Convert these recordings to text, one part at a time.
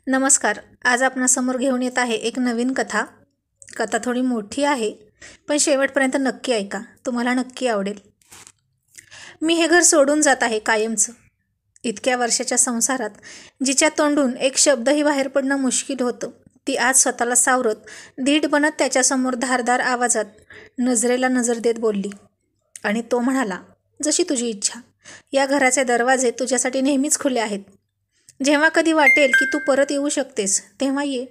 नमस्कार. आज आपणासमोर घेऊन येत आहे एक नवीन कथा. कथा थोडी मोठी आहे, पण शेवटपर्यंत नक्की ऐका, तुम्हाला नक्की आवडेल. मी हे घर सोडून जात आहे कायमचं. इतक्या वर्षाच्या संसारात जिच्या तोंडून एक शब्दही बाहेर पडणं मुश्किल होतं, ती आज स्वतःला सावरत धीट बनत त्याच्यासमोर धारदार आवाजात नजरेला नजर देत बोलली. आणि तो म्हणाला, जशी तुझी इच्छा. या घराचे दरवाजे तुझ्यासाठी नेहमीच खुले आहेत. जेव्हा कधी वाटेल की तू परत येऊ शकतेस तेव्हा ये.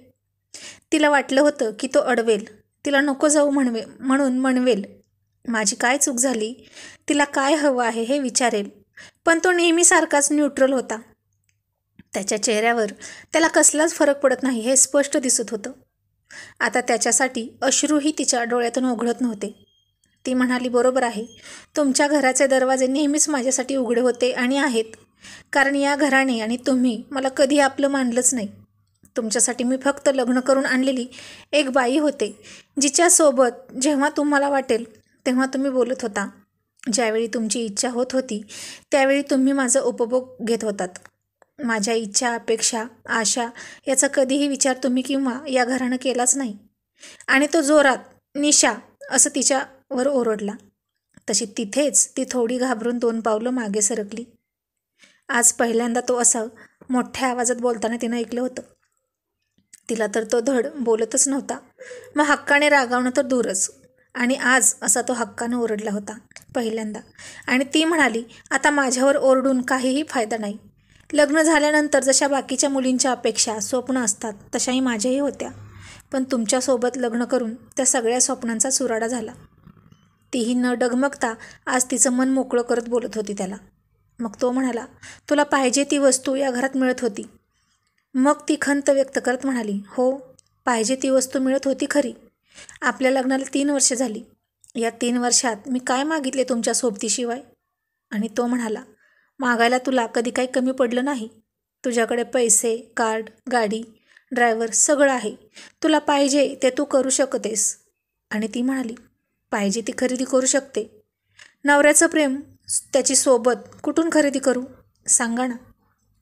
तिला वाटलं होतं की तो अडवेल, तिला नको जाऊ म्हणून म्हणवेल. माझी काय चूक झाली, तिला काय हवं आहे हे विचारेल. पण तो नेहमीसारखाच न्यूट्रल होता. त्याच्या चेहऱ्यावर त्याला कसलाच फरक पडत नाही हे स्पष्ट दिसत होतं. आता त्याच्यासाठी अश्रूही तिच्या डोळ्यातून ओघळत नव्हते. ती म्हणाली, बरोबर आहे, तुमच्या घराचे दरवाजे नेहमीच माझ्यासाठी उघडे होते आणि आहेत. कारण या घराने आणि तुम्ही मला कधी आपलं मानलंच नाही. तुमच्यासाठी मी फक्त लग्न करून आणलेली एक बाई होते, जिच्यासोबत जेव्हा तुम्हाला वाटेल तेव्हा तुम्ही बोलत होता. ज्यावेळी तुमची इच्छा होत होती त्यावेळी तुम्ही माझा उपभोग घेत होतात. माझ्या इच्छा, अपेक्षा, आशा याचा कधीही विचार तुम्ही किंवा या घरानं केलाच नाही. आणि तो जोरात, निशा असं तिच्यावर ओरडला. तशी तिथेच ती थोडी घाबरून 2 पावलं मागे सरकली. आज पहिल्यांदा तो असं मोठ्या आवाजात बोलताना तिनं ऐकलं होतं. तिला तर तो धड बोलतच नव्हता, मग हक्काने रागावणं तर दूरच. आणि आज असा तो हक्कानं ओरडला होता पहिल्यांदा. आणि ती म्हणाली, आता माझ्यावर ओरडून काहीही फायदा नाही. लग्न झाल्यानंतर जशा बाकीच्या मुलींच्या अपेक्षा, स्वप्न असतात तशाही माझ्याही होत्या. पण तुमच्यासोबत लग्न करून त्या सगळ्या स्वप्नांचा चुराडा झाला. तीही न डगमगता आज तिचं मन मोकळं करत बोलत होती त्याला. मग तो म्हणाला, तुला पाहिजे ती वस्तू या घरात मिळत होती. मग ती खंत व्यक्त करत म्हणाली, हो, पाहिजे ती वस्तू मिळत होती खरी. आपल्या लग्नाला 3 वर्ष झाली. या 3 वर्षात मी काय मागितले तुमच्या सोबतीशिवाय? आणि तो म्हणाला, मागायला तुला कधी काही कमी पडलं नाही. तुझ्याकडे पैसे, कार्ड, गाडी, ड्रायव्हर सगळं आहे. तुला पाहिजे ते तू करू शकतेस. आणि ती म्हणाली, पाहिजे ती खरेदी करू शकते. नवऱ्याचं प्रेम, त्याची सोबत कुठून खरेदी करू सांगा ना.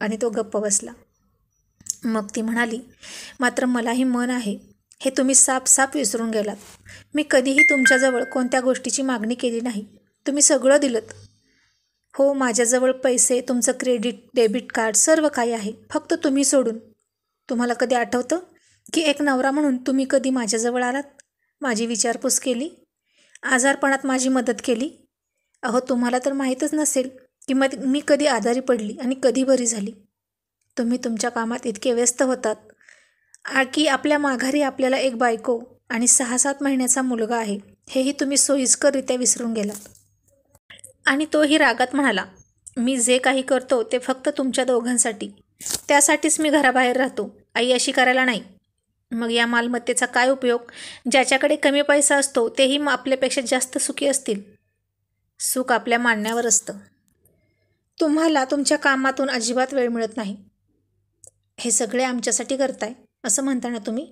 आणि तो गप्प बसला. मग ती म्हणाली, मात्र मलाही मन आहे. हे तुम्ही साफ विसरून गेलात. मी कधीही तुमच्याजवळ कोणत्या गोष्टीची मागणी केली नाही. तुम्ही सगळं दिलंत. हो, माझ्याजवळ पैसे, तुमचं क्रेडिट, डेबिट कार्ड सर्व काही आहे, फक्त तुम्ही सोडून. तुम्हाला कधी आठवतं की एक नवरा म्हणून तुम्ही कधी माझ्याजवळ आलात, माझी विचारपूस केली, आजारपणात माझी मदत केली? अहो, तुम्हाला तर माहीतच नसेल की मी कधी आजारी पडली आणि कधी बरी झाली. तुम्ही तुमच्या कामात इतके व्यस्त होतात की आपल्या माघारी आपल्याला एक बायको आणि 6-7 महिन्याचा मुलगा आहे हेही तुम्ही सोयीस्कररित्या विसरून गेलात. आणि तोही रागात म्हणाला, मी जे काही करतो ते फक्त तुमच्या दोघांसाठी. त्यासाठीच मी घराबाहेर राहतो, आई अशी करायला नाही. मग या मालमत्तेचा काय उपयोग? ज्याच्याकडे कमी पैसा असतो तेही आपल्यापेक्षा जास्त सुखी असतील. सुख आपल्या मानण्यावर असतं. तुम्हाला तुमच्या कामातून अजिबात वेळ मिळत नाही. हे सगळे आमच्यासाठी करताय असं म्हणता ना तुम्ही?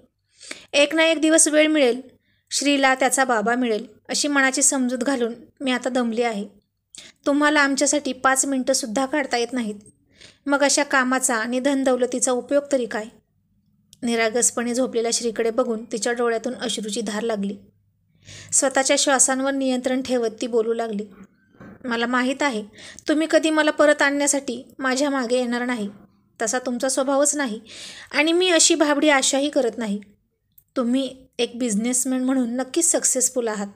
एक ना एक दिवस वेळ मिळेल, श्रीला त्याचा बाबा मिळेल अशी मनाची समजूत घालून मी आता दमली आहे. तुम्हाला आमच्यासाठी 5 मिनिटंसुद्धा काढता येत नाहीत. मग अशा कामाचा आणि धनदौलतीचा उपयोग तरी काय? निरागसपणे झोपलेल्या श्रीकडे बघून तिच्या डोळ्यातून अश्रूची धार लागली. स्वतःच्या श्वासांवर नियंत्रण ठेवत ती बोलू लागली, मला माहीत आहे तुम्ही कधी मला परत आणण्यासाठी माझ्या मागे येणार नाही. तसा तुमचा स्वभावच नाही आणि मी अशी भाबडी आशाही करत नाही. तुम्ही एक बिझनेसमॅन म्हणून नक्कीच सक्सेसफुल आहात.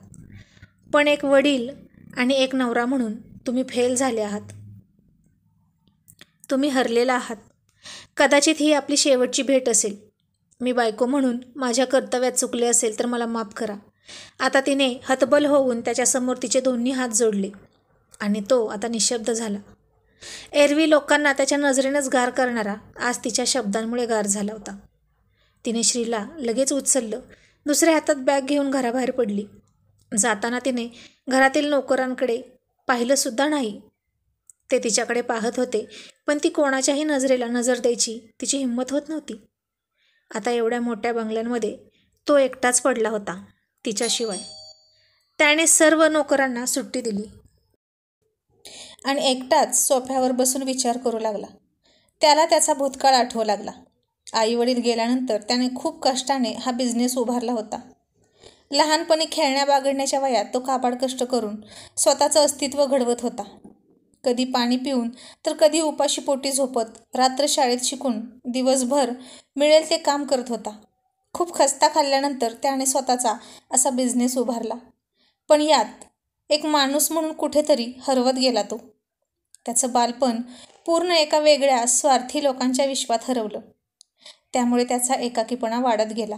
पण एक वडील आणि एक नवरा म्हणून तुम्ही फेल झाले आहात. तुम्ही हरलेला आहात. कदाचित ही आपली शेवटची भेट असेल. मी बायको म्हणून माझ्या कर्तव्यात चुकले असेल तर मला माफ करा. आता तिने हतबल होऊन त्याच्यासमोर तिचे दोन्ही हात जोडले आणि तो आता निशब्द झाला. एरवी लोकांना त्याच्या नजरेनंच गार करणारा आज तिच्या शब्दांमुळे गार झाला होता. तिने श्रीला लगेच उचललं. दुसऱ्या हातात बॅग घेऊन घराबाहेर पडली. जाताना तिने घरातील नोकरांकडे पाहिलंसुद्धा नाही. ते तिच्याकडे पाहत होते, पण ती कोणाच्याही नजरेला नजर द्यायची तिची हिंमत होत नव्हती. आता एवढ्या मोठ्या बंगल्यांमध्ये तो एकटाच पडला होता तिच्याशिवाय. त्याने सर्व नोकरांना सुट्टी दिली आणि एकटाच सोफ्यावर बसून विचार करू लागला. त्याला त्याचा भूतकाळ आठवू लागला. आईवडील गेल्यानंतर त्याने खूप कष्टाने हा बिझनेस उभारला होता. लहानपणी खेळण्या बागडण्याच्या वयात तो काबाड कष्ट करून स्वतःचं अस्तित्व घडवत होता. कधी पाणी पिऊन तर कधी उपाशी पोटी झोपत रात्र शाळेत शिकून दिवसभर मिळेल ते काम करत होता. खूप खस्ता खाल्ल्यानंतर त्याने स्वतःचा असा बिझनेस उभारला. पण यात एक माणूस म्हणून कुठेतरी हरवत गेला तो. त्याचं बालपण पूर्ण एका वेगळ्या स्वार्थी लोकांच्या विश्वात हरवलं. त्यामुळे त्याचा एकाकीपणा वाढत गेला.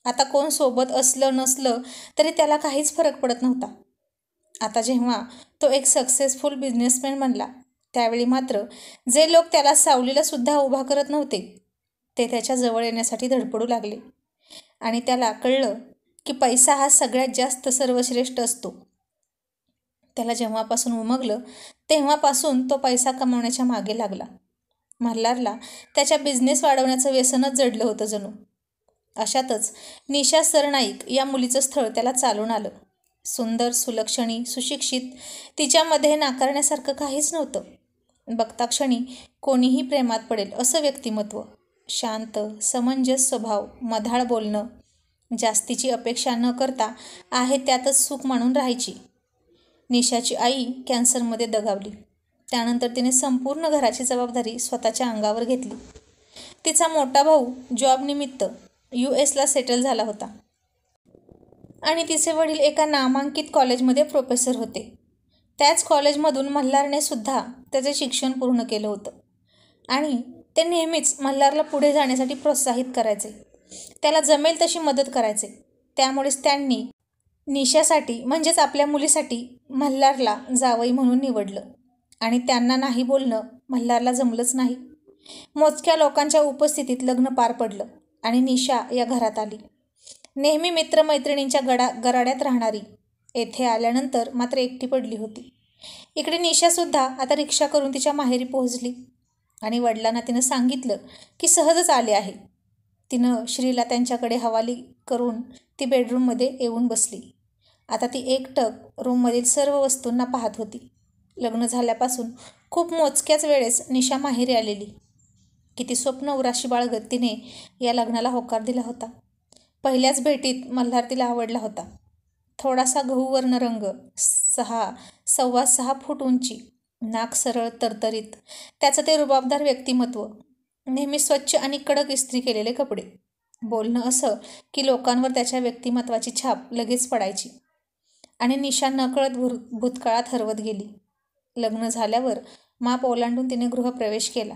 आता कोण सोबत असलं नसलं तरी त्याला काहीच फरक पडत नव्हता. आता जेव्हा तो एक सक्सेसफुल बिझनेसमॅन बनला त्यावेळी मात्र जे लोक त्याला सावलीला सुद्धा उभा करत नव्हते ते त्याच्या जवळ येण्यासाठी धडपडू लागले. आणि त्याला कळलं की पैसा हा सगळ्यात जास्त सर्वश्रेष्ठ असतो. त्याला जेव्हापासून उमगलं तेव्हापासून तो पैसा कमवण्याच्या मागे लागला. मल्हारला त्याच्या बिझनेस वाढवण्याचं व्यसनच जडलं होतं जणू. अशातच निशा सरनाईक या मुलीचं स्थळ त्याला चालून आलं. सुंदर, सुलक्षणी, सुशिक्षित, तिच्यामध्ये नाकारण्यासारखं काहीच नव्हतं. बघताक्षणी कोणीही प्रेमात पडेल असं व्यक्तिमत्व, शांत, समंजस स्वभाव, मधाळ बोलणं, जास्तीची अपेक्षा न करता आहे त्यातच सुख मानून राहायची. निशाची आई कॅन्सरमध्ये दगावली. त्यानंतर तिने संपूर्ण घराची जबाबदारी स्वतःच्या अंगावर घेतली. तिचा मोठा भाऊ जॉबनिमित्त US सेटल झाला होता आणि तिचे वडील एका नामांकित कॉलेजमध्ये प्रोफेसर होते. त्याच कॉलेजमधून मल्हारने सुद्धा त्याचे शिक्षण पूर्ण केलं होतं आणि ते नेहमीच मल्हारला पुढे जाण्यासाठी प्रोत्साहित करायचे. त्याला जमेल तशी मदत करायचे. त्यामुळेच त्यांनी निशासाठी म्हणजेच आपल्या मुलीसाठी मल्हारला जावई म्हणून निवडलं. आणि त्यांना नाही बोलणं मल्हारला जमलंच नाही. मोजक्या लोकांच्या उपस्थितीत लग्न पार पडलं आणि निशा या घरात आली. नेहमी मित्रमैत्रिणींच्या गराड्यात राहणारी येथे आल्यानंतर मात्र एकटी पडली होती. इकडे निशासुद्धा आता रिक्षा करून तिच्या माहेरी पोहोचली आणि वडिलांना तिनं सांगितलं की सहजच आले आहे. तिनं श्रीला त्यांच्याकडे हवाली करून ती बेडरूममध्ये येऊन बसली. आता ती एकटक रूममधील सर्व वस्तूंना पाहत होती. लग्न झाल्यापासून खूप मोजक्याच वेळेस निशा माहेरी आलेली. किती स्वप्न उराशी बाळगत तिने या लग्नाला होकार दिला होता. पहिल्याच भेटीत मल्हार तिला आवडला होता. थोडासा गहूवर्ण रंग, 6.25 फूट उंची, नाक सरळ तरतरीत, त्याचं ते रुबाबदार व्यक्तिमत्व, नेहमी स्वच्छ आणि कडक इस्त्री केलेले कपडे, बोलणं असं की लोकांवर त्याच्या व्यक्तिमत्वाची छाप लगेच पडायची. आणि निशा नकळत भूतकाळात हरवत गेली. लग्न झाल्यावर माप ओलांडून तिने गृहप्रवेश केला.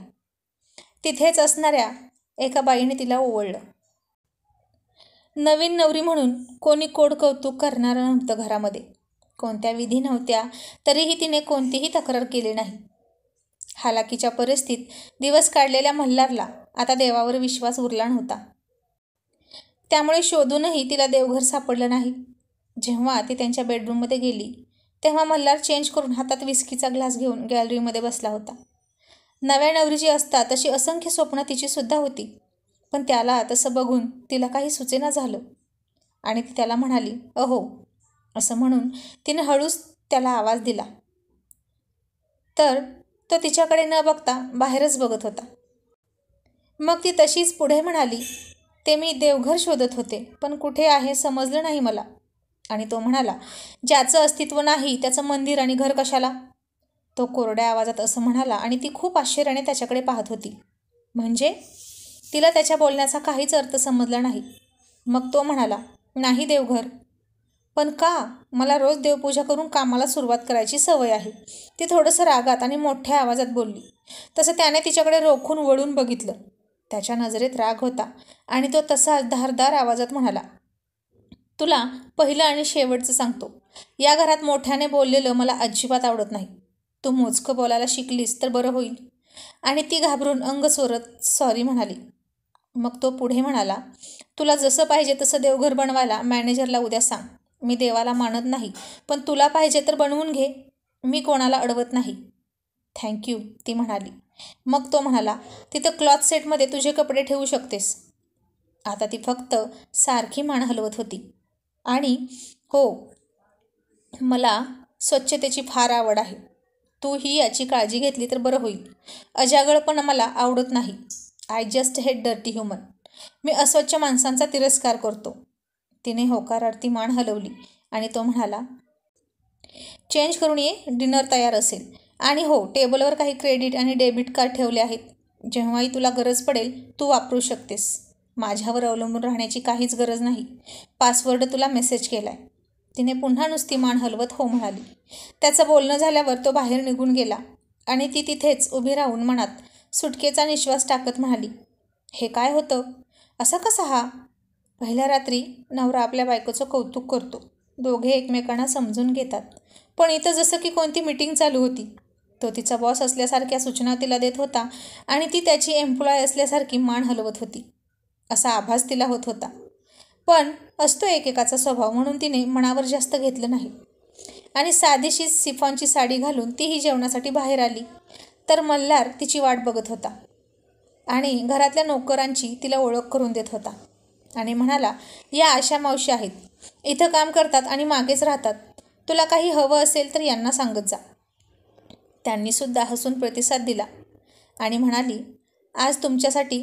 तिथेच असणाऱ्या एका बाईने तिला ओवळलं. नवीन नवरी म्हणून कोणी कोड कौतुक करणारं नव्हतं घरामध्ये. कोणत्या विधी नव्हत्या तरीही तिने कोणतीही तक्रार केली नाही. हालाकीच्या परिस्थितीत दिवस काढलेल्या मल्हारला आता देवावर विश्वास उरला नव्हता. त्यामुळे शोधूनही तिला देवघर सापडलं नाही. जेव्हा ती त्यांच्या बेडरूममध्ये गेली तेव्हा मल्हार चेंज करून हातात विस्कीचा ग्लास घेऊन गॅलरीमध्ये बसला होता. नव्या नवरीची असतात तशी असंख्य स्वप्न तिची सुद्धा होती. पण त्याला तसं बघून तिला काही सुचेना झालं आणि ती त्याला म्हणाली, अहो, असं म्हणून तिने हळूच त्याला आवाज दिला. तर तो तिच्याकडे न बघता बाहेरच बघत होता. मग ती तशीच पुढे म्हणाली, ते मी देवघर शोधत होते पण कुठे आहे समजलं नाही मला. आणि तो म्हणाला, ज्याचं अस्तित्व नाही त्याचं मंदिर आणि घर कशाला? तो कोरड्या आवाजात असं म्हणाला आणि ती खूप आश्चर्याने त्याच्याकडे पाहत होती. म्हणजे तिला त्याच्या बोलण्याचा काहीच अर्थ समजला नाही. मग तो म्हणाला, नाही देवघर. पण का? मला रोज देवपूजा करून कामाला सुरुवात करायची सवय आहे. ती थोडंसं रागात आणि मोठ्या आवाजात बोलली. तसं त्याने तिच्याकडे रोखून वळून बघितलं. त्याच्या नजरेत राग होता आणि तो तसाच धारदार आवाजात म्हणाला, तुला पहिलं आणि शेवटचं सांगतो, या घरात मोठ्याने बोललेलं मला अजिबात आवडत नाही. तू मोजकं बोलायला शिकलीस तर बरं होईल. आणि ती घाबरून अंग चोरत सॉरी म्हणाली. मग तो पुढे म्हणाला, तुला जसं पाहिजे तसं देवघर बनवायला मॅनेजरला उद्या सांग. मी देवाला मानत नाही, पण तुला पाहिजे तर बनवून घे. मी कोणाला अडवत नाही. थँक्यू, ती म्हणाली. मग तो म्हणाला, तिथं क्लॉथ सेटमध्ये तुझे कपडे ठेवू शकतेस. आता ती फक्त सारखी मान हलवत होती. आणि हो, मला स्वच्छतेची फार आवड आहे. तू ही याची काळजी घेतली तर बरं होईल. अजागळपणा मला आवडत नाही. I just hate dirty human. मी अस्वच्छ माणसांचा तिरस्कार करतो. तिने होकारार्थी मान हलवली आणि तो म्हणाला, चेंज करून ये, डिनर तयार असेल. आणि हो, टेबलवर काही क्रेडिट आणि डेबिट कार्ड ठेवले आहेत. जेव्हाही तुला गरज पडेल तू वापरू शकतेस. माझ्यावर अवलंबून राहण्याची काहीच गरज नाही. पासवर्ड तुला मेसेज केला आहे. तिने पुन्हा नुसती मान हलवत हो म्हणाली. त्याचं बोलणं झाल्यावर तो बाहेर निघून गेला आणि ती तिथेच उभी राहून मनात सुटकेचा निश्वास टाकत म्हणाली, हे काय होतं? असा कसा हा? पहिल्या रात्री नवरा आपल्या बायकोचं कौतुक करतो. दोघे एकमेकांना समजून घेतात. पण इथं जसं की कोणती मीटिंग चालू होती. तो तिचा बॉस असल्यासारख्या सूचना तिला देत होता आणि ती त्याची एम्प्लॉय असल्यासारखी मान हलवत होती. असा आभास तिला होत होता. पण असतो एकेकाचा स्वभाव म्हणून तिने मनावर जास्त घेतलं नाही आणि साधीशी सिफॉनची साडी घालून तीही जेवणासाठी बाहेर आली तर मल्हार तिची वाट बघत होता आणि घरातल्या नोकरांची तिला ओळख करून देत होता आणि म्हणाला, या आशा मावशी आहेत. इथं काम करतात आणि मागेच राहतात. तुला काही हवं असेल तर यांना सांगत जा. त्यांनीसुद्धा हसून प्रतिसाद दिला आणि म्हणाली, आज तुमच्यासाठी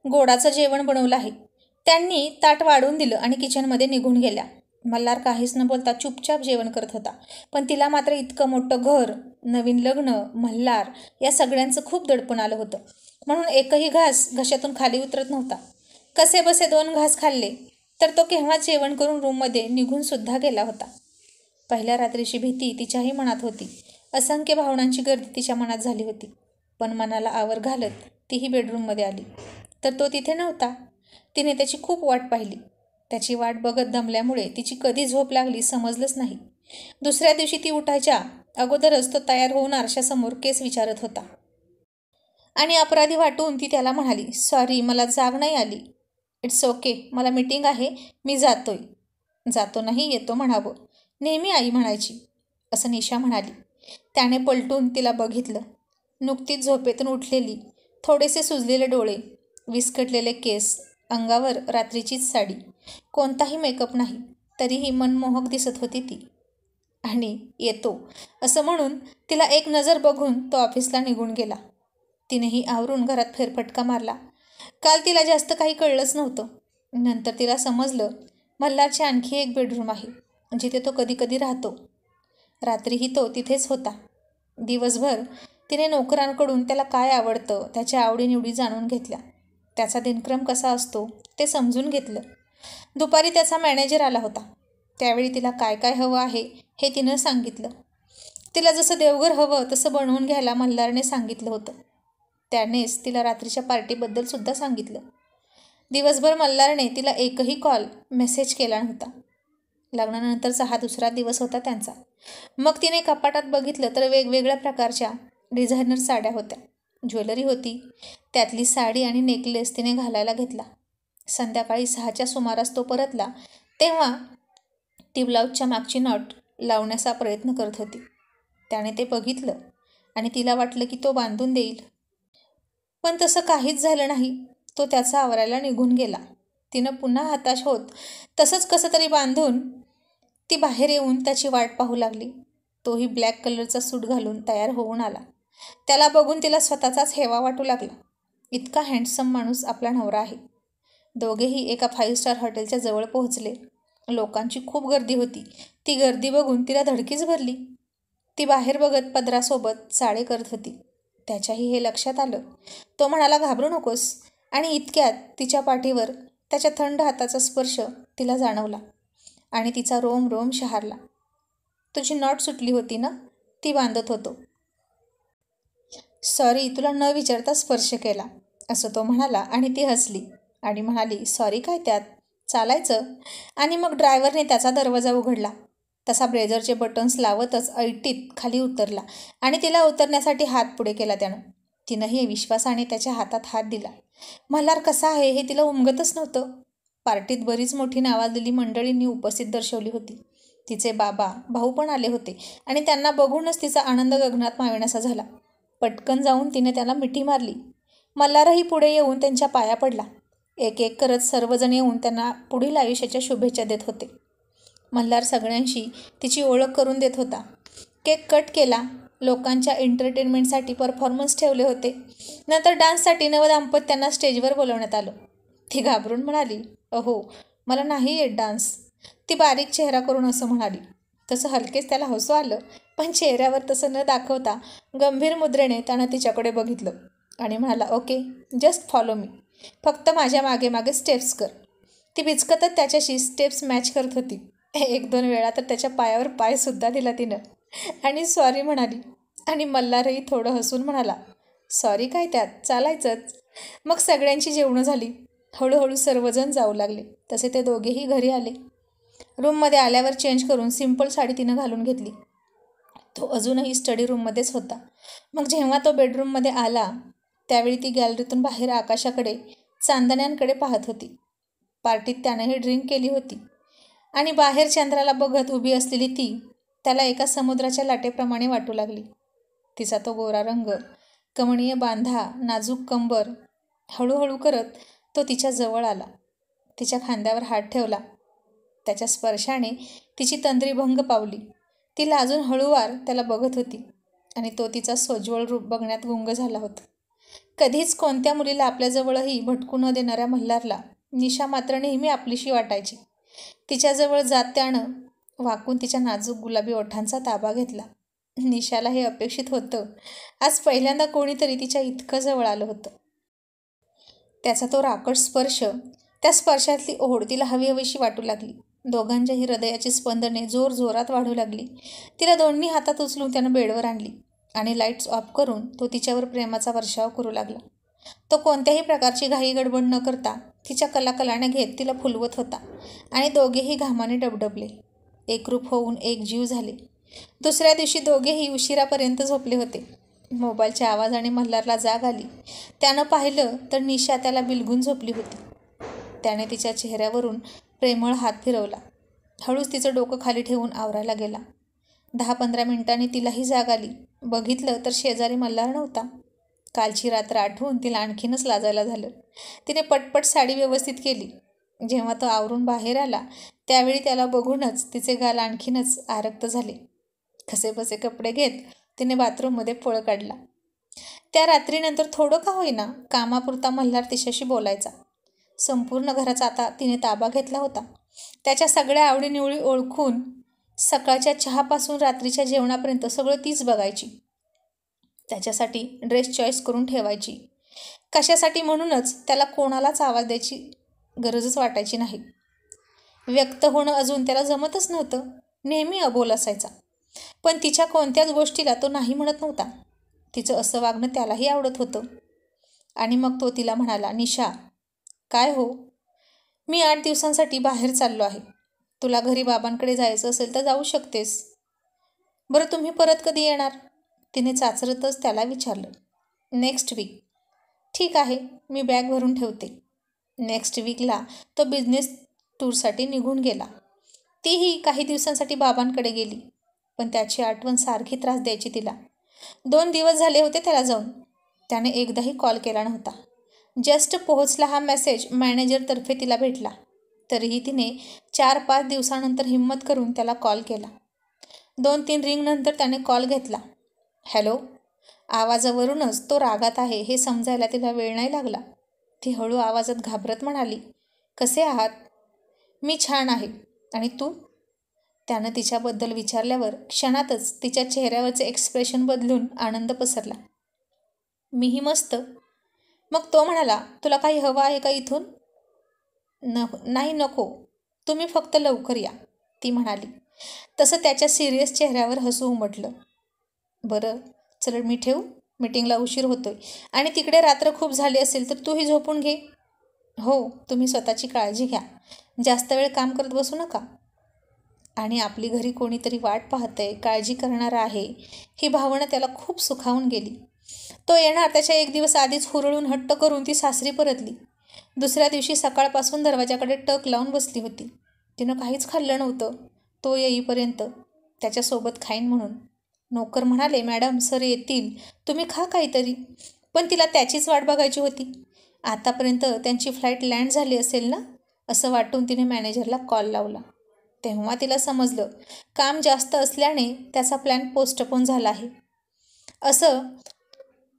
गोडाचं जेवण बनवलं आहे. त्यांनी ताट वाढून दिलं आणि किचनमध्ये निघून गेल्या. मल्हार काहीच न बोलता चुपचाप जेवण करत होता. पण तिला मात्र इतकं मोठं घर, नवीन लग्न, मल्हार या सगळ्यांचं खूप दडपण आलं होतं. म्हणून एकही घास घशातून खाली उतरत नव्हता. कसे बसे 2 घास खाल्ले तर तो केव्हाच जेवण करून रूममध्ये निघून सुद्धा गेला होता. पहिल्या रात्रीची भीती तिच्याही मनात होती. असंख्य भावनांची गर्दी तिच्या मनात झाली होती. पण मनाला आवर घालत तीही बेडरूममध्ये आली तर तो तिथे नव्हता. तिने त्याची खूप वाट पाहिली. त्याची वाट बघत दमल्यामुळे तिची कधी झोप लागली समजलंच नाही. दुसऱ्या दिवशी ती उठायच्या अगोदरच तो तयार होऊन आरशासमोर केस विचारत होता आणि अपराधी वाटून ती त्याला म्हणाली, सॉरी, मला जाग नाही आली. इट्स ओके, मला मीटिंग आहे, मी जातोय. जातो नाही, येतो म्हणावं, नेहमी आई म्हणायची, असं निशा म्हणाली. त्याने पलटून तिला बघितलं. नुकतीच झोपेतून उठलेली, थोडेसे सुजलेले डोळे, विस्कटलेले केस, अंगावर रात्रीचीच साडी, कोणताही मेकअप नाही, तरीही मनमोहक दिसत होती ती. आणि येतो असं म्हणून तिला एक नजर बघून तो ऑफिसला निघून गेला. तिनेही आवरून घरात फेरफटका मारला. काल तिला जास्त काही कळलंच नव्हतं. नंतर तिला समजलं, मल्हारचे आणखी एक बेडरूम आहे जिथे तो कधी कधी राहतो. रात्रीही तो तिथेच होता. दिवसभर तिने नोकरांकडून त्याला काय आवडतं, त्याच्या आवडीनिवडी जाणून घेतल्या. त्याचा दिनक्रम कसा असतो ते समजून घेतलं. दुपारी त्याचा मॅनेजर आला होता. त्यावेळी तिला काय काय हवं आहे हे तिनं सांगितलं. तिला जसं देवघर हवं तसं बनवून घ्यायला मल्हारने सांगितलं होतं. त्यानेच तिला रात्रीच्या पार्टीबद्दल सुद्धा सांगितलं. दिवसभर मल्हारने तिला एकही कॉल, मेसेज केला नव्हता. लग्नानंतरचा हा दुसरा दिवस होता त्यांचा. मग तिने कपाटात बघितलं तर वेगवेगळ्या प्रकारच्या डिझायनर साड्या होत्या. ज्वेलरी होती. त्यातली साडी आणि नेकलेस तिने घालायला घेतला. संध्याकाळी 6च्या सुमारास तो परतला तेव्हा ती ब्लाऊजच्या मागची नॉट लावण्याचा प्रयत्न करत होती. त्याने ते बघितलं आणि तिला वाटलं की तो बांधून देईल. पण तसं काहीच झालं नाही. तो त्याचा आवरायला निघून गेला. तिनं पुन्हा हताश होत तसंच कसं तरी बांधून ती बाहेर येऊन त्याची वाट पाहू लागली. तोही ब्लॅक कलरचा सूट घालून तयार होऊन आला. त्याला बघून तिला स्वतःचाच हेवा वाटू लागला. इतका हँडसम माणूस आपला नवरा आहे. दोघेही एका 5 स्टार हॉटेलच्या जवळ पोहोचले. लोकांची खूप गर्दी होती. ती गर्दी बघून तिला धडकीच भरली. ती बाहेर बघत पदरासोबत चाळे करत होती. त्याच्याही हे लक्षात आलं. तो म्हणाला, घाबरू नकोस. आणि इतक्यात तिच्या पाठीवर त्याच्या थंड हाताचा स्पर्श तिला जाणवला आणि तिचा रोम रोम शहारला. तुझी नॉट सुटली होती ना, ती बांधत होतो. सॉरी, तुला न विचारता स्पर्श केला, असं तो म्हणाला आणि ती हसली आणि म्हणाली, सॉरी काय त्यात, चालायचं. आणि मग ड्रायव्हरने त्याचा दरवाजा उघडला. तसा ब्लेझरचे बटन्स लावतच ऐटीत खाली उतरला आणि तिला उतरण्यासाठी हात पुढे केला त्यानं. तिनंही विश्वासाने त्याच्या हातात हात दिला. मल्हार कसा आहे हे तिला उमगतच नव्हतं. पार्टीत बरीच मोठी नावाजलेली मंडळींनी उपस्थित दर्शवली होती. तिचे बाबा, भाऊ पण आले होते आणि त्यांना बघूनच तिचा आनंद गगनात मावेनासा झाला. पटकन जाऊन तिने त्याला मिठी मारली. मल्हारही पुढे येऊन त्यांच्या पाया पडला. एक एक करत सर्वजण येऊन त्यांना पुढील आयुष्याच्या शुभेच्छा देत होते. मल्हार सगळ्यांशी तिची ओळख करून देत होता. केक कट केला लोकांच्या एंटरटेनमेंटसाठी परफॉर्मन्स ठेवले होते. नंतर डान्ससाठी नवदाम्पत्यांना स्टेजवर बोलवण्यात आलं. ती घाबरून म्हणाली, अहो मला नाही येत डान्स. ती बारीक चेहरा करून असं म्हणाली. तसं हलकेच त्याला हसू आलं, पण चेहऱ्यावर तसं न दाखवता गंभीर मुद्रेने त्यानं तिच्याकडे बघितलं आणि म्हणाला, ओके, जस्ट फॉलो मी. फक्त माझ्या मागे मागे स्टेप्स कर. ती बिचकतच त्याच्याशी स्टेप्स मॅच करत होती. 1-2 वेळा तर त्याच्या पायावर पायसुद्धा दिला तिनं आणि सॉरी म्हणाली. आणि मल्हारही थोडं हसून म्हणाला, सॉरी काय त्यात, चालायचंच. मग सगळ्यांची जेवणं झाली. हळूहळू सर्वजण जाऊ लागले. तसे ते दोघेही घरी आले. रूममध्ये आल्यावर चेंज करून सिंपल साडी तिनं घालून घेतली. तो अजूनही स्टडी रूममध्येच होता. मग जेव्हा तो बेडरूममध्ये आला त्यावेळी ती गॅलरीतून बाहेर आकाशाकडे, चांदण्यांकडे पाहत होती. पार्टीत त्यानंही ड्रिंक केली होती आणि बाहेर चंद्राला बघत उभी असलेली ती त्याला एका समुद्राच्या लाटेप्रमाणे वाटू लागली. तिचा तो गोरा रंग, कमनीय बांधा, नाजूक कंबर. हळूहळू करत तो तिच्या जवळ आला. तिच्या खांद्यावर हात ठेवला. त्याच्या स्पर्शाने तिची तंद्री भंग पावली. ती लाजून हळूवार त्याला बघत होती आणि तो तिचा सोज्वळ रूप बघण्यात गुंग झाला होता. कधीच कोणत्या मुलीला आपल्याजवळही भटकू न देणाऱ्या मल्हारला निशा मात्र नेहमी आपलीशी वाटायची. तिच्याजवळ जात त्यानं वाकून तिच्या नाजूक गुलाबी ओठांचा ताबा घेतला. निशाला हे अपेक्षित होतं. आज पहिल्यांदा कोणीतरी तिच्या इतकं जवळ आलं होतं. त्याचा तो राकट स्पर्श, त्या स्पर्शातली ओढ तिला हवीहवीशी वाटू लागली. दोघांच्याही हृदयाची स्पंदने जोरात वाढू लागली. तिला दोन्ही हातात उचलून त्यानं बेडवर आणली आणि लाईट्स ऑफ करून तो तिच्यावर प्रेमाचा वर्षाव करू लागला. तो कोणत्याही प्रकारची घाई गडबड न करता तिच्या कलाकलाने घेत तिला फुलवत होता आणि दोघेही घामाने डबडबले. एकरूप होऊन एक जीव झाले. दुसऱ्या दिवशी दोघेही उशिरापर्यंत झोपले होते. मोबाईलच्या आवाजाने मल्हारला जाग आली. त्यानं पाहिलं तर निशा त्याला बिलगून झोपली होती. त्याने तिच्या चेहऱ्यावरून प्रेमळ हात फिरवला. हळूच तिचं डोकं खाली ठेवून आवरायला गेला. 10-15 मिनिटांनी तिलाही जाग आली. बघितलं तर शेजारी मल्हार नव्हता. कालची रात्र आठवून तिला आणखीनच लाजायला झालं. तिने पटपट साडी व्यवस्थित केली. जेव्हा तो आवरून बाहेर आला त्यावेळी त्याला बघूनच तिचे गाल आणखीनच आरक्त झाले. कसेबसे कपडे घेत तिने बाथरूममध्ये पळ काढला. त्या रात्रीनंतर थोडं का होईना कामापुरता मल्हार तिच्याशी बोलायचा. संपूर्ण घराचा आता तिने ताबा घेतला होता. त्याच्या सगळ्या आवडीनिवडी ओळखून सकाळच्या चहापासून रात्रीच्या जेवणापर्यंत सगळं तीच बघायची. त्याच्यासाठी ड्रेस चॉईस करून ठेवायची. कशासाठी म्हणूनच त्याला कोणालाच आवाज द्यायची गरजच वाटायची नाही. व्यक्त होणं अजून त्याला जमतच नव्हतं. नेहमी अबोल असायचा. पण तिच्या कोणत्याच गोष्टीला तो नाही म्हणत नव्हता. तिचं असं वागणं त्यालाही आवडत होतं. आणि मग तो तिला म्हणाला, निशा, काय हो, मी 8 दिवसांसाठी बाहेर चाललो आहे. तुला घरी बाबांकडे जायचं असेल तर जाऊ शकतेस. बरं तुम्ही परत कधी येणार? तिने चाचरतच त्याला विचारलं. Next week. ठीक आहे, मी बॅग भरून ठेवते. नेक्स्ट वीकला तो बिझनेस टूरसाठी निघून गेला. तीही काही दिवसांसाठी बाबांकडे गेली. पण त्याची आठवण सारखी त्रास द्यायची तिला. 2 दिवस झाले होते त्याला जाऊन. त्याने एकदाही कॉल केला नव्हता. जस्ट पोहोचला हा मेसेज मॅनेजरतर्फे तिला भेटला. तरीही तिने 4-5 दिवसानंतर हिंमत करून त्याला कॉल केला. 2-3 रिंगनंतर त्याने कॉल घेतला. हॅलो. आवाजावरूनच तो रागात आहे हे समजायला तिला वेळ नाही लागला. ती हळू आवाजात घाबरत म्हणाली, कसे आहात? मी छान आहे. आणि तू? त्यानं तिच्याबद्दल विचारल्यावर क्षणातच तिच्या चेहऱ्यावरचे एक्सप्रेशन बदलून आनंद पसरला. मीही मस्त. मग तो म्हणाला, तुला काही हवं आहे का इथून? नाही नको, तुम्ही फक्त लवकर या, ती म्हणाली. तसं त्याच्या सिरियस चेहऱ्यावर हसू उमटलं. बरं चल मी ठेवू, मीटिंगला उशीर होतोय आणि तिकडे रात्र खूप झाली असेल तर तूही झोपून घे. हो, तुम्ही स्वतःची काळजी घ्या. जास्त वेळ काम करत बसू नका. आणि आपली घरी कोणीतरी वाट पाहतंय, काळजी करणार आहे, ही भावना त्याला खूप सुखावून गेली. तो येणार त्याच्या 1 दिवस आधीच हुरळून हट्ट करून ती सासरी परतली. दुसऱ्या दिवशी सकाळपासून दरवाजाकडे टक लावून बसली होती. तिनं काहीच खाल्लं नव्हतं तो येईपर्यंत, त्याच्यासोबत खाईन म्हणून. नोकर म्हणाले, मॅडम सर येतील, तुम्ही खा काहीतरी. पण तिला त्याचीच वाट बघायची होती. आतापर्यंत त्यांची फ्लाईट लँड झाली असेल ना, असं वाटून तिने मॅनेजरला कॉल लावला. तेव्हा तिला समजलं काम जास्त असल्याने त्याचा प्लॅन पोस्टपोन झाला आहे. असं.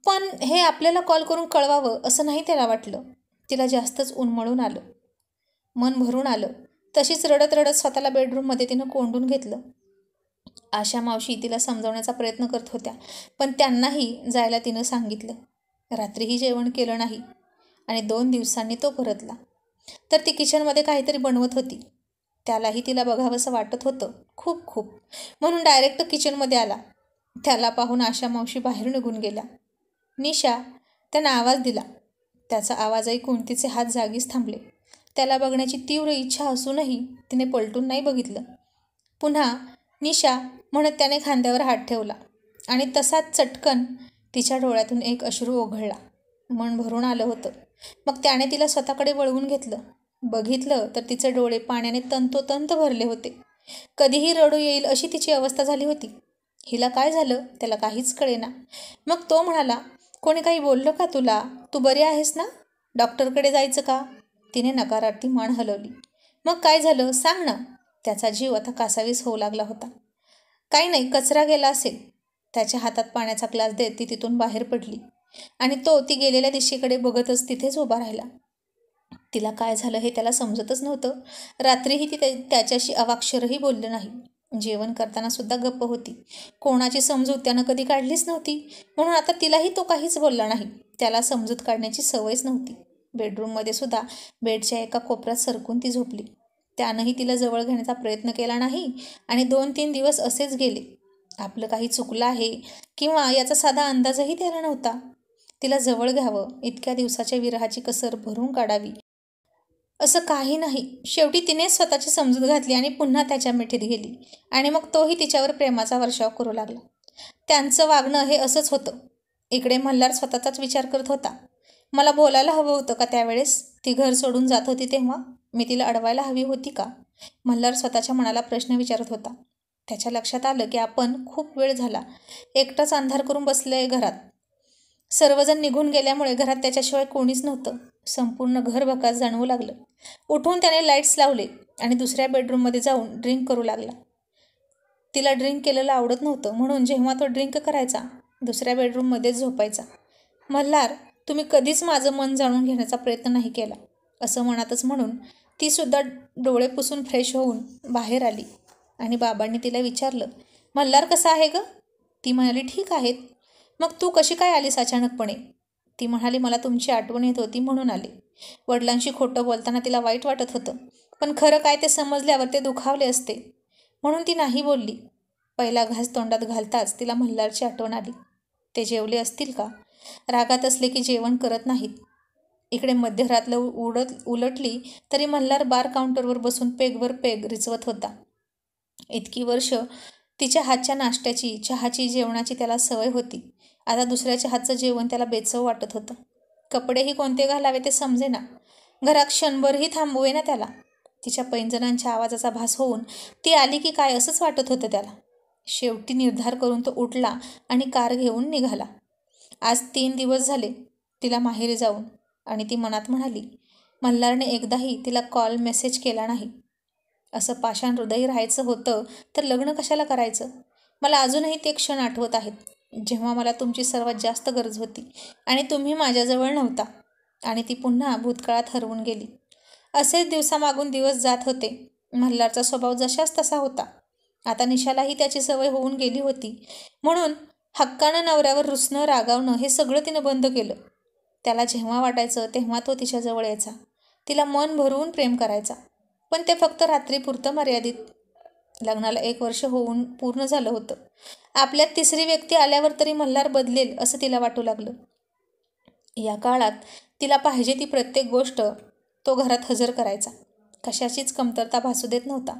पण हे आपल्याला कॉल करून कळवावं असं नाही त्याला वाटलं. तिला जास्तच उन्मळून आलं, मन भरून आलं. तशीच रडत रडत स्वतःला बेडरूममध्ये तिनं कोंडून घेतलं. आशा मावशी तिला समजावण्याचा प्रयत्न करत होत्या, पण त्यांनाही जायला तिनं सांगितलं. रात्रीही जेवण केलं नाही आणि 2 दिवसांनी तो परतला. तर ती किचनमध्ये काहीतरी बनवत होती. त्यालाही तिला बघावंसं वाटत होतं खूप खूप, म्हणून डायरेक्ट किचनमध्ये आला. त्याला पाहून आशा मावशी बाहेर निघून गेल्या. निशा, त्यानं आवाज दिला. त्याचा आवाज ऐकून तिचे हात जागीच थांबले. त्याला बघण्याची तीव्र इच्छा असूनही तिने पलटून नाही बघितलं. पुन्हा निशा म्हणत त्याने खांद्यावर हात ठेवला आणि तसाच चटकन तिच्या डोळ्यातून एक अश्रू ओघळला. मन भरून आलं होतं. मग त्याने तिला स्वतःकडे वळवून घेतलं. बघितलं तर तिचे डोळे पाण्याने तंतोतंत भरले होते. कधीही रडू येईल अशी तिची अवस्था झाली होती. हिला काय झालं त्याला काहीच कळेना. मग तो म्हणाला, कोणी काही बोललं का तुला? तू बरी आहेस ना? डॉक्टरकडे जायचं का? तिने नकारार्थी मान हलवली. मग काय झालं सांग ना. त्याचा जीव आता कासावीस होऊ लागला होता. काही नाही, कचरा गेला असेल. त्याच्या हातात पाण्याचा ग्लास देत ती तिथून बाहेर पडली आणि तो ती गेलेल्या दिशेकडे बघतच तिथेच उभा राहिला. तिला काय झालं हे त्याला समजतच नव्हतं. रात्रीही ती त्याच्याशी अवाक्षरही बोलली नाही. जेवण करताना सुद्धा गप्प होती. कोणाची समजूत त्यानं कधी काढलीच नव्हती, म्हणून आता तिलाही तो काहीच बोलला नाही. त्याला समजूत काढण्याची सवयच नव्हती. बेडरूममध्ये सुद्धा बेडच्या एका कोपऱ्यात सरकून ती झोपली. त्यानंही तिला जवळ घेण्याचा प्रयत्न केला नाही आणि 2-3 दिवस असेच गेले. आपलं काही चुकलं आहे किंवा याचा साधा अंदाजही त्याला नव्हता. तिला जवळ घ्यावं, इतक्या दिवसाच्या विरहाची कसर भरून काढावी, असं काही नाही. शेवटी तिने स्वतःची समजूत घातली आणि पुन्हा त्याच्या मिठीत गेली आणि मग तोही तिच्यावर प्रेमाचा वर्षाव करू लागला. त्यांचं वागणं हे असंच होतं. इकडे मल्हार स्वतःचाच विचार करत होता. मला बोलायला हवं होतं का त्यावेळेस? ती घर सोडून जात होती तेव्हा मी तिला अडवायला हवी होती का? मल्हार स्वतःच्या मनाला प्रश्न विचारत होता. त्याच्या लक्षात आलं की आपण खूप वेळ झाला एकटाच अंधार करून बसले घरात. सर्वजण निघून गेल्यामुळे घरात त्याच्याशिवाय कोणीच नव्हतं. संपूर्ण घर भकास जाणवू लागलं. उठून त्याने लाईट्स लावले आणि दुसऱ्या बेडरूममध्ये जाऊन ड्रिंक करू लागला. तिला ड्रिंक केलेलं आवडत नव्हतं, म्हणून जेव्हा तो ड्रिंक करायचा दुसऱ्या बेडरूममध्येच झोपायचा. मल्हार, तुम्ही कधीच माझं मन जाणून घेण्याचा प्रयत्न नाही केला, असं मनातच म्हणून ती सुद्धा डोळे पुसून फ्रेश होऊन बाहेर आली आणि बाबांनी तिला विचारलं, मल्हार कसा आहे गं? ती म्हणाली, ठीक आहेत. मग तू कशी काय आलीस अचानकपणे? ती म्हणाली, मला तुमची आठवण येत होती म्हणून आले. वडिलांशी खोटं बोलताना तिला वाईट वाटत होतं, पण खरं काय ते समजल्यावर ते दुखावले असते, म्हणून ती नाही बोलली. पहिला घास तोंडात घालताच तिला मल्हारची आठवण आली. ते जेवले असतील का? रागात असले की जेवण करत नाहीत. इकडे मध्यरात्र उलटली तरी मल्हार बार काउंटरवर बसून पेगवर पेग रिचवत होता. इतकी वर्ष तिच्या हातच्या नाश्त्याची, चहाची, जेवणाची त्याला सवय होती. आता दुसऱ्याच्या हातचं जेवण त्याला बेचव वाटत होतं. कपडेही कोणते घालावे ते समजेना. घरात क्षणभरही थांबवेना त्याला. तिच्या पैंजणांच्या आवाजाचा भास होऊन ती आली की काय असंच वाटत होतं त्याला. शेवटी निर्धार करून तो उठला आणि कार घेऊन निघाला. आज 3 दिवस झाले तिला माहेरी जाऊन आणि ती मनात म्हणाली, मल्हारने एकदाही तिला कॉल मेसेज केला नाही. असं पाषाण हृदय राहायचं होतं तर लग्न कशाला करायचं? मला अजूनही ते क्षण आठवत आहेत, जेव्हा मला तुमची सर्वात जास्त गरज होती आणि तुम्ही माझ्याजवळ नव्हता. आणि ती पुन्हा भूतकाळात हरवून गेली. असेच दिवसामागून दिवस जात होते. मल्हारचा स्वभाव जशाच तसा होता. आता निशालाही त्याची सवय होऊन गेली होती, म्हणून हक्कानं नवऱ्यावर रुसणं, रागावणं हे सगळं तिनं बंद केलं. त्याला जेव्हा वाटायचं तेव्हा तो तिच्याजवळ यायचा. तिला मन भरून प्रेम करायचा, पण ते फक्त रात्रीपुरतं मर्यादित. लग्नाला 1 वर्ष होऊन पूर्ण झालं होतं. आपल्यात तिसरी व्यक्ती आल्यावर तरी मल्हार बदलेल असं तिला वाटू लागलं. या काळात तिला पाहिजे ती प्रत्येक गोष्ट तो घरात हजर करायचा. कशाचीच कमतरता भासू देत नव्हता.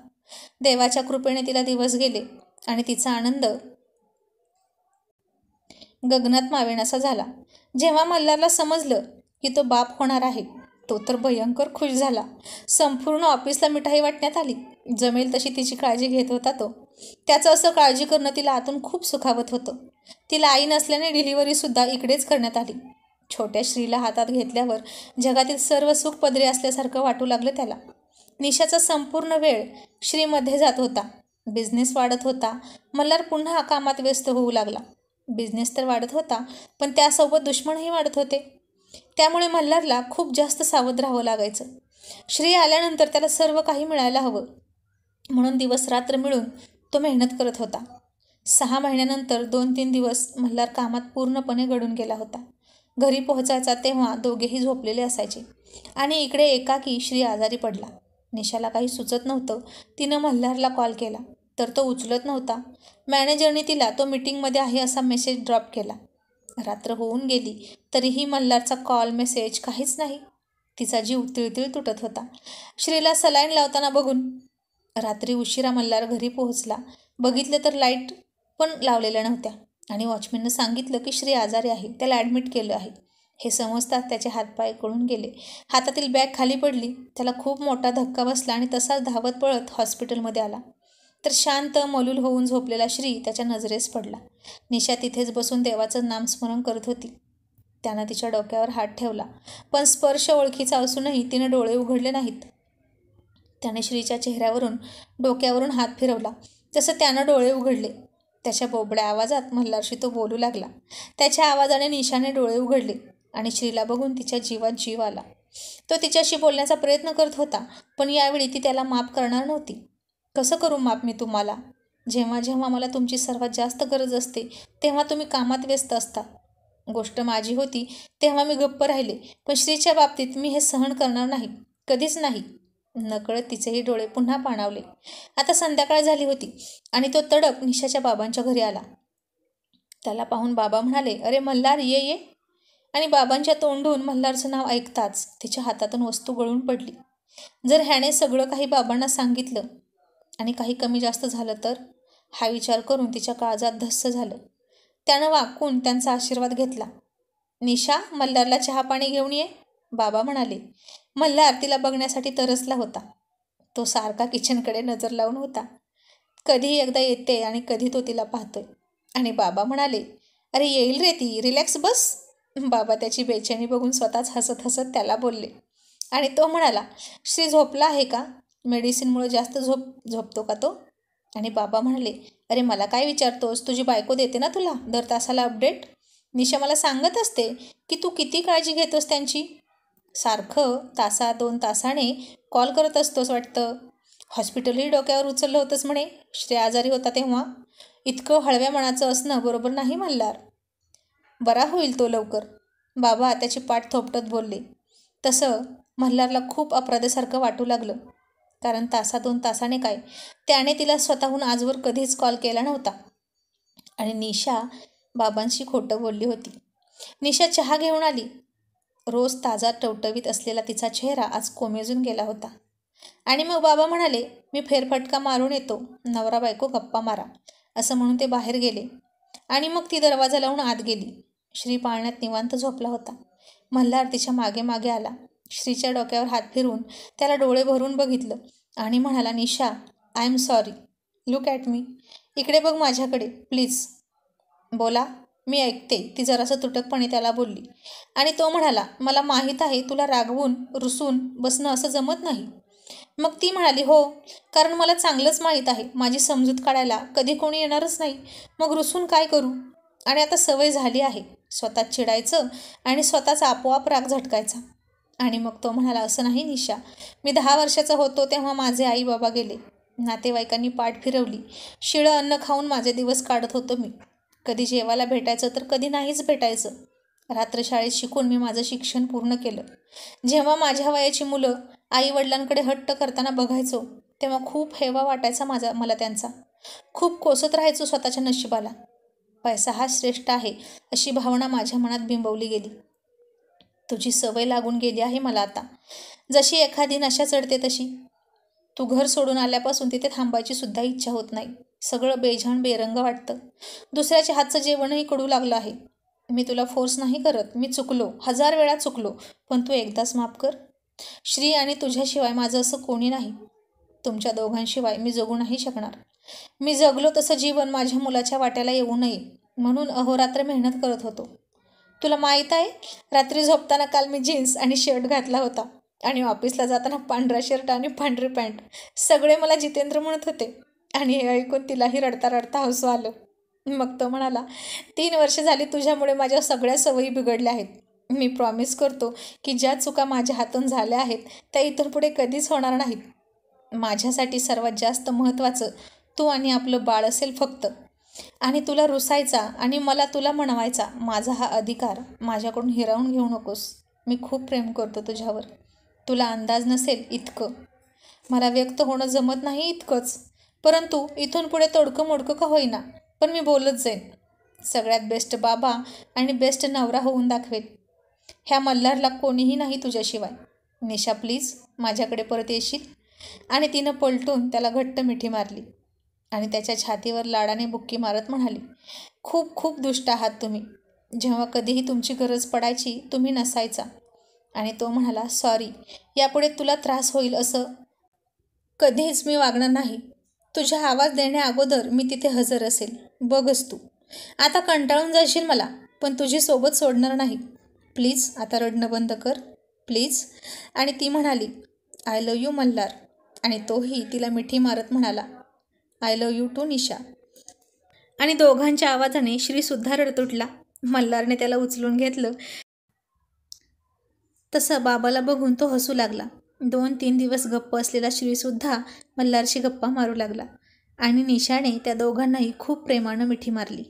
देवाच्या कृपेने तिला दिवस गेले आणि तिचा आनंद गगनात मावेनासा झाला. जेव्हा मल्हारला समजलं की तो बाप होणार आहे, तो तर भयंकर खुश झाला. संपूर्ण ऑफिसला मिठाई वाटण्यात आली. जमेल तशी तिची काळजी घेत होता तो. त्याचं असं काळजी करणं तिला आतून खूप सुखावत होतं. तिला आई नसल्याने डिलिव्हरीसुद्धा इकडेच करण्यात आली. छोट्या श्रीला हातात घेतल्यावर जगातील सर्व सुख पदरी असल्यासारखं वाटू लागलं त्याला. निशाचा संपूर्ण वेळ श्रीमध्ये जात होता. बिझनेस वाढत होता. मल्हार पुन्हा कामात व्यस्त होऊ लागला. बिझनेस तर वाढत होता, पण त्यासोबत दुश्मनही वाढत होते. त्यामुळे मल्हारला खूप जास्त सावध राहावं लागायचं. श्री आल्यानंतर त्याला सर्व काही मिळायला हवं म्हणून दिवस रात्र मिळून तो मेहनत करत होता. 6 महिन्यानंतर 2-3 दिवस मल्हार कामात पूर्णपणे गळून गेला होता. घरी पोहोचायचा तेव्हा दोघेही झोपलेले असायचे आणि इकडे एकाकी श्री आजारी पडला. निशाला काही सुचत नव्हतं. तिनं मल्हारला कॉल केला तर तो उचलत नव्हता. मॅनेजरने तिला तो मीटिंगमध्ये आहे असा मेसेज ड्रॉप केला. रात्र होऊन गेली तरीही मल्हारचा कॉल मेसेज काहीच नाही. तिचा जीव तिळतिळ तुटत होता. श्रीला सलाईन लावताना बघून रात्री उशिरा मल्हार घरी पोहोचला. बघितलं तर लाईट पण लावलेल्या नव्हत्या आणि वॉचमॅननं सांगितलं की श्री आजारी आहे, त्याला ॲडमिट केलं आहे. हे समजताच त्याचे हातपाय गळून गेले. हातातील बॅग खाली पडली. त्याला खूप मोठा धक्का बसला आणि तसाच धावत पळत हॉस्पिटलमध्ये आला. तर शांत मलूल होऊन झोपलेला श्री त्याच्या नजरेस पडला. निशा तिथेच बसून देवाचं नामस्मरण करत होती. त्यानं तिच्या डोक्यावर हात ठेवला, पण स्पर्श ओळखीचा असूनही तिनं डोळे उघडले नाहीत. त्याने श्रीच्या चेहऱ्यावरून डोक्यावरून हात फिरवला तसं त्यानं डोळे उघडले. त्याच्या बोबड्या आवाजात मल्हारशी तो बोलू लागला. त्याच्या आवाजाने निशाने डोळे उघडले आणि श्रीला बघून तिच्या जीवात जीव आला. तो तिच्याशी बोलण्याचा प्रयत्न करत होता, पण यावेळी ती त्याला माफ करणार नव्हती. कसं करू माफ मी तुम्हाला? जेव्हा जेव्हा मला तुमची सर्वात जास्त गरज असते तेव्हा तुम्ही कामात व्यस्त असता. गोष्ट माझी होती तेव्हा मी गप्प राहिले, पण श्रीच्या बाबतीत मी हे सहन करणार नाही, कधीच नाही. नकळत तिचेही डोळे पुन्हा पाणावले. आता संध्याकाळ झाली होती आणि तो तडक निशाच्या बाबांच्या घरी आला. त्याला पाहून बाबा म्हणाले, अरे मल्हार, ये ये. आणि बाबांच्या तोंडून मल्हारचं नाव ऐकताच तिच्या हातातून वस्तू गळून पडली. जर ह्याने सगळं काही बाबांना सांगितलं आणि काही कमी जास्त झालं तर? हा विचार करून तिच्या काळजात धस्स झालं. त्यानं वाकून त्यांचा आशीर्वाद घेतला. निशा, मल्हारला चहा पाणी घेऊन ये, बाबा म्हणाले. मल्हार तिला बघण्यासाठी तरसला होता. तो सारखा किचनकडे नजर लावून होता. कधी एकदा येते आणि कधी तो तिला पाहतोय. आणि बाबा म्हणाले, अरे येईल रे ती, रिलॅक्स बस. बाबा त्याची बेचैनी बघून स्वतःच हसत हसत त्याला बोलले. आणि तो म्हणाला, श्री झोपला आहे का? मेडिसिनमुळे जास्त झोपतो का तो? आणि बाबा म्हणाले, अरे मला काय विचारतोस, तुझी बायको देते ना तुला दर तासाला अपडेट. निशा मला सांगत असते की तू किती काळजी घेतोस त्यांची. सारखं 1-2 तासाने कॉल करत असतोस वाटतं. हॉस्पिटलही डोक्यावर उचललं होतंस म्हणे श्री आजारी होता तेव्हा. इतकं हळव्या मनाचं असणं बरोबर नाही मल्हार. बरा होईल तो लवकर, बाबा त्याची पाठ थोपटत बोलले. तसं मल्हारला खूप अपराधासारखं वाटू लागलं, कारण 1-2 तासाने काय, त्याने तिला स्वतःहून आजवर कधीच कॉल केला नव्हता. आणि निशा बाबांशी खोटं बोलली होती. निशा चहा घेऊन आली. रोज ताजा टवटवीत असलेला तिचा चेहरा आज कोमेजून गेला होता. आणि मग बाबा म्हणाले, मी फेरफटका मारून येतो, नवरा बायको गप्पा मारा, असं म्हणून ते बाहेर गेले. आणि मग ती दरवाजा लावून आत गेली. श्री पाळण्यात निवांत झोपला होता. मल्हार तिच्या मागे मागे आला. श्रीच्या डोक्यावर हात फिरवून त्याला डोळे भरून बघितलं आणि म्हणाला, Nisha, I am sorry, look at me. इकडे बघ माझ्याकडे प्लीज. बोला, मी ऐकते, ती जरासं तुटकपणे त्याला बोलली. आणि तो म्हणाला, मला माहीत आहे तुला रागवून रुसून बसणं असं जमत नाही. मग ती म्हणाली, हो, कारण मला चांगलंच माहीत आहे माझी समजूत काढायला कधी कोणी येणारच नाही, मग रुसून काय करू. आणि आता सवय झाली आहे स्वतःच चिडायचं आणि स्वतःच आपोआप राग झटकायचा. आणि मग तो म्हणाला, असं नाही निशा, मी 10 वर्षाचा होतो तेव्हा माझे आई बाबा गेले. नातेवाईकांनी पाठ फिरवली. शिळं अन्न खाऊन माझे दिवस काढत होतो मी. कधी जेवायला भेटायचं तर कधी नाहीच भेटायचं. रात्र शाळेत शिकून मी माझं शिक्षण पूर्ण केलं. जेव्हा माझ्या वयाची मुलं आई वडिलांकडे हट्ट करताना बघायचो तेव्हा खूप हेवा वाटायचा मला त्यांचा. खूप कोसत राहायचो स्वतःच्या नशिबाला. पैसा हा श्रेष्ठ आहे अशी भावना माझ्या मनात बिंबवली गेली. तुझी सवय लागून गेली आहे मला आता, जशी एखादी नशा चढते तशी. तू घर सोडून आल्यापासून तिथे थांबायची सुद्धा इच्छा होत नाही. सगळं बेजान बेरंग वाटतं. दुसऱ्याच्या हातचं जेवणही कडू लागलं आहे. मी तुला फोर्स नाही करत, मी चुकलो, 1000 वेळा चुकलो, पण तू एकदाच माफ कर. श्री आणि तुझ्याशिवाय माझं असं कोणी नाही. तुमच्या दोघांशिवाय मी जगू नाही शकणार. मी जगलो तसं जीवन माझ्या मुलाच्या वाट्याला येऊ नये म्हणून अहोरात्र मेहनत करत होतो. तुला माहीत आहे, रात्री झोपताना काल मी जीन्स आणि शर्ट घातला होता आणि ऑफिसला जाताना पांढरा शर्ट आणि पांढरी पॅन्ट. सगळे मला जितेंद्र म्हणत होते आणि हे ऐकून तिलाही रडता रडता हसू आलं. मग तो म्हणाला, 3 वर्ष झाली तुझ्यामुळे माझ्या सगळ्या सवयी बिघडल्या आहेत. मी प्रॉमिस करतो की ज्या चुका माझ्या हातून झाल्या आहेत त्या इथून पुढे कधीच होणार नाहीत. माझ्यासाठी सर्वात जास्त महत्त्वाचं तू आणि आपलं बाळ असेल फक्त. आणि तुला रुसायचा आणि मला तुला म्हणवायचा माझा हा अधिकार माझ्याकडून हिरावून घेऊ नकोस. मी खूप प्रेम करतो तुझ्यावर. तुला अंदाज नसेल इतकं. मला व्यक्त होणं जमत नाही इतकंच. परंतु इथून पुढे तोडकं मोडकं का होईना पण मी बोलत जाईन. सगळ्यात बेस्ट बाबा आणि बेस्ट नवरा होऊन दाखवेल. ह्या मल्हारला कोणीही नाही तुझ्याशिवाय. निशा प्लीज माझ्याकडे परत येशील. आणि तिनं पलटून त्याला घट्ट मिठी मारली आणि त्याच्या छातीवर लाडाने बुक्की मारत म्हणाली, खूप खूप दुष्ट आहात तुम्ही. जेव्हा कधीही तुमची गरज पडायची तुम्ही नसायचा. आणि तो म्हणाला, सॉरी, यापुढे तुला त्रास होईल असं कधीच मी वागणार नाही. तुझ्या आवाज देण्या अगोदर मी तिथे हजर असेल. बघच तू. आता कंटाळून जाशील मला, पण तुझी सोबत सोडणार नाही. प्लीज आता रडणं बंद कर, प्लीज. आणि ती म्हणाली, आय लव्ह यू मल्हार. आणि तोही तिला मिठी मारत म्हणाला, आय लव्ह यू टू निशा. आणि दोघांच्या आवाजाने श्रीसुद्धा रडत उठला. मल्हारने त्याला उचलून घेतलं. तसं बाबाला बघून तो हसू लागला. 2-3 दिवस गप्प असलेला श्रीसुद्धा मल्हारशी गप्पा मारू लागला. आणि निशाने त्या दोघांनाही खूप प्रेमानं मिठी मारली.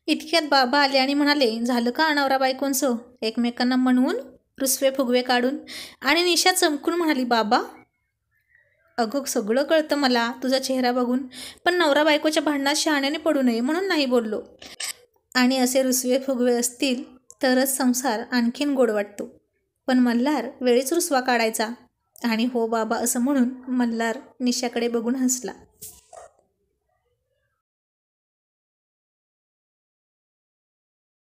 इतक्यात बाबा आले आणि म्हणाले, झालं का नवरा बायकोंचं एकमेकांना म्हणून रुसवे फुगवे काढून. आणि निशा चमकून म्हणाली, बाबा अगं सगळं कळतं मला तुझा चेहरा बघून, पण नवरा बायकोच्या भांडणात शहाण्याने पडू नये म्हणून नाही बोललो. आणि असे रुसवे फुगवे असतील तरच संसार आणखीन गोड वाटतो. पण मल्हार वेळीच रुसवा काढायचा. आणि हो बाबा असं म्हणून मल्हार निशाकडे बघून हसला.